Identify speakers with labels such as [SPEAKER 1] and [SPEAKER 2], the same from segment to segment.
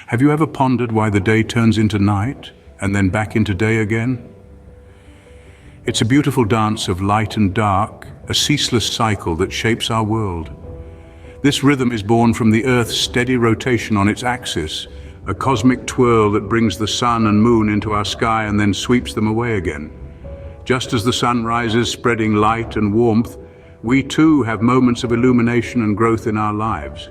[SPEAKER 1] Have you ever pondered why the day turns into night and then back into day again? It's a beautiful dance of light and dark, a ceaseless cycle that shapes our world. This rhythm is born from the Earth's steady rotation on its axis, a cosmic twirl that brings the sun and moon into our sky and then sweeps them away again. Just as the sun rises, spreading light and warmth, we too have moments of illumination and growth in our lives.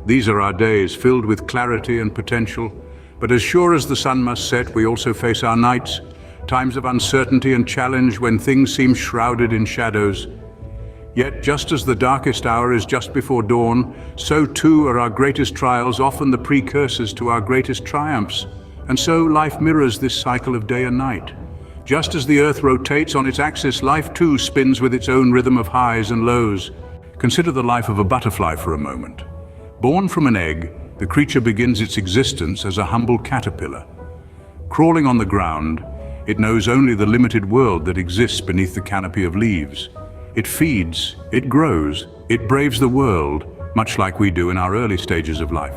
[SPEAKER 1] These are our days filled with clarity and potential, but as sure as the sun must set, we also face our nights, times of uncertainty and challenge when things seem shrouded in shadows. Yet, just as the darkest hour is just before dawn, so too are our greatest trials often the precursors to our greatest triumphs. And so life mirrors this cycle of day and night. Just as the earth rotates on its axis, life too spins with its own rhythm of highs and lows. Consider the life of a butterfly for a moment. Born from an egg, the creature begins its existence as a humble caterpillar. Crawling on the ground, it knows only the limited world that exists beneath the canopy of leaves. It feeds, it grows, it braves the world, much like we do in our early stages of life.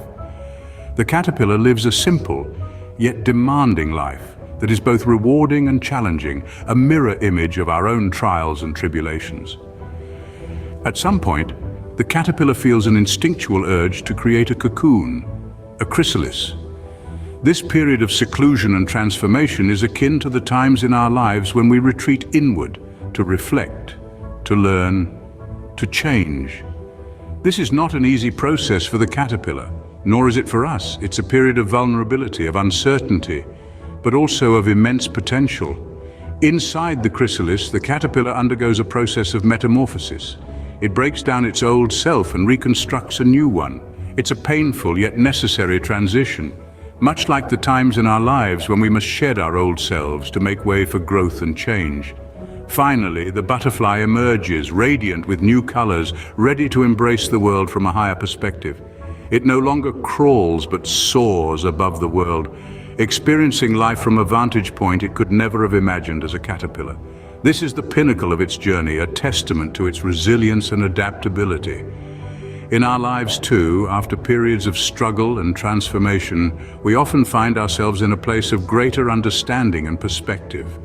[SPEAKER 1] The caterpillar lives a simple, yet demanding life that is both rewarding and challenging, a mirror image of our own trials and tribulations. At some point, the caterpillar feels an instinctual urge to create a cocoon, a chrysalis. This period of seclusion and transformation is akin to the times in our lives when we retreat inward to reflect, to learn, to change. This is not an easy process for the caterpillar, nor is it for us. It's a period of vulnerability, of uncertainty, but also of immense potential. Inside the chrysalis, the caterpillar undergoes a process of metamorphosis. It breaks down its old self and reconstructs a new one. It's a painful yet necessary transition, much like the times in our lives when we must shed our old selves to make way for growth and change. Finally, the butterfly emerges, radiant with new colors, ready to embrace the world from a higher perspective. It no longer crawls but soars above the world, experiencing life from a vantage point it could never have imagined as a caterpillar. This is the pinnacle of its journey, a testament to its resilience and adaptability. In our lives too, after periods of struggle and transformation, we often find ourselves in a place of greater understanding and perspective.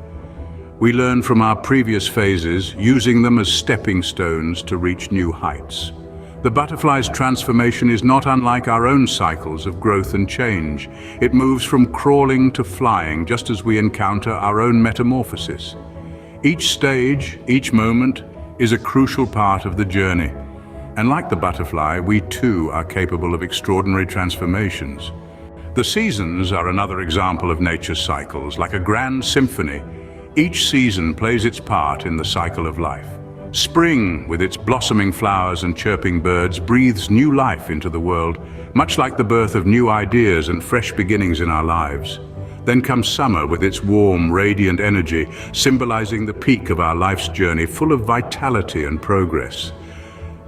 [SPEAKER 1] We learn from our previous phases, using them as stepping stones to reach new heights. The butterfly's transformation is not unlike our own cycles of growth and change. It moves from crawling to flying, just as we encounter our own metamorphosis. Each stage, each moment, is a crucial part of the journey. And like the butterfly, we too are capable of extraordinary transformations. The seasons are another example of nature's cycles, like a grand symphony. Each season plays its part in the cycle of life. Spring, with its blossoming flowers and chirping birds, breathes new life into the world, much like the birth of new ideas and fresh beginnings in our lives. Then comes summer with its warm, radiant energy, symbolizing the peak of our life's journey, full of vitality and progress.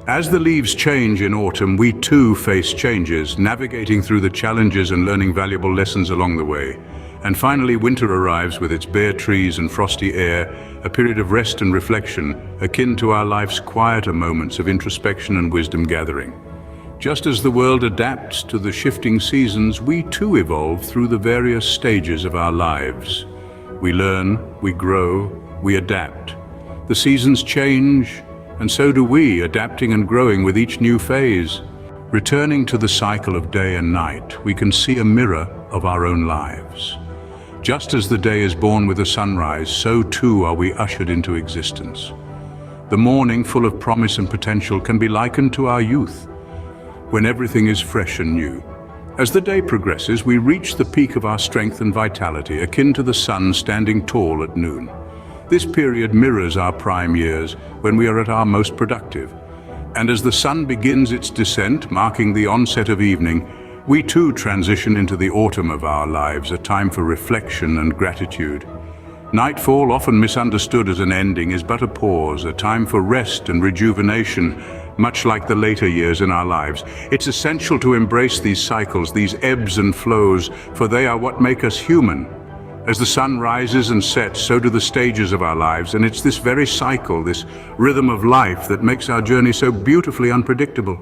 [SPEAKER 1] As the leaves change in autumn, we too face changes, navigating through the challenges and learning valuable lessons along the way. And finally, winter arrives with its bare trees and frosty air, a period of rest and reflection, akin to our life's quieter moments of introspection and wisdom gathering. Just as the world adapts to the shifting seasons, we too evolve through the various stages of our lives. We learn, we grow, we adapt. The seasons change, and so do we, adapting and growing with each new phase. Returning to the cycle of day and night, we can see a mirror of our own lives. Just as the day is born with a sunrise, so too are we ushered into existence. The morning, full of promise and potential, can be likened to our youth, when everything is fresh and new. As the day progresses, we reach the peak of our strength and vitality, akin to the sun standing tall at noon. This period mirrors our prime years, when we are at our most productive. And as the sun begins its descent, marking the onset of evening, we too transition into the autumn of our lives, a time for reflection and gratitude. Nightfall, often misunderstood as an ending, is but a pause, a time for rest and rejuvenation, much like the later years in our lives. It's essential to embrace these cycles, these ebbs and flows, for they are what make us human. As the sun rises and sets, so do the stages of our lives, and it's this very cycle, this rhythm of life, that makes our journey so beautifully unpredictable.